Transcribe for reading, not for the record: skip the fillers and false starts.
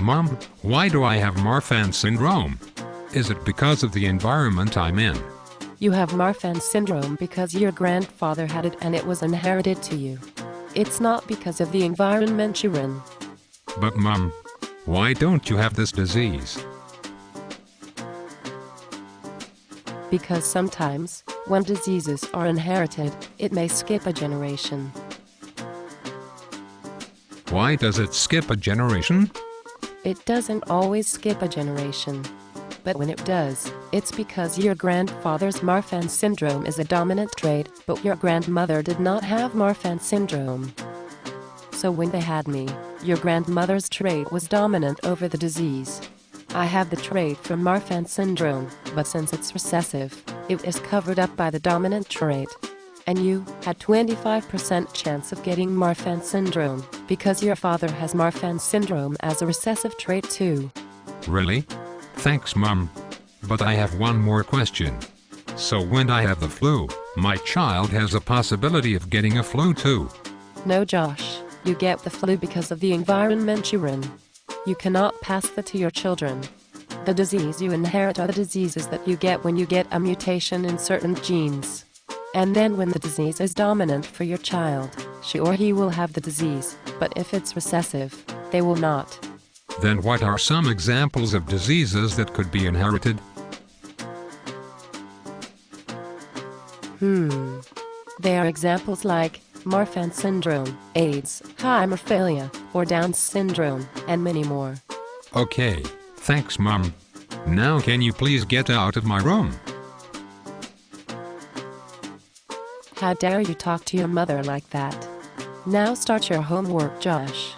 Mom, why do I have Marfan syndrome? Is it because of the environment I'm in? You have Marfan syndrome because your grandfather had it and it was inherited to you. It's not because of the environment you're in. But Mom, why don't you have this disease? Because sometimes, when diseases are inherited, it may skip a generation. Why does it skip a generation? It doesn't always skip a generation. But when it does, it's because your grandfather's Marfan syndrome is a dominant trait, but your grandmother did not have Marfan syndrome. So when they had me, your grandmother's trait was dominant over the disease. I have the trait from Marfan syndrome, but since it's recessive, it is covered up by the dominant trait. And you had 25% chance of getting Marfan syndrome, because your father has Marfan syndrome as a recessive trait too. Really? Thanks, Mom. But I have one more question. So when I have the flu, my child has a possibility of getting a flu too? No, Josh, you get the flu because of the environment you're in. You cannot pass that to your children. The disease you inherit are the diseases that you get when you get a mutation in certain genes. And then when the disease is dominant for your child, she or he will have the disease, but if it's recessive, they will not. Then what are some examples of diseases that could be inherited? They are examples like Marfan syndrome, AIDS, hemophilia, or Down syndrome, and many more. Okay, thanks, Mom. Now can you please get out of my room? How dare you talk to your mother like that? Now start your homework, Josh.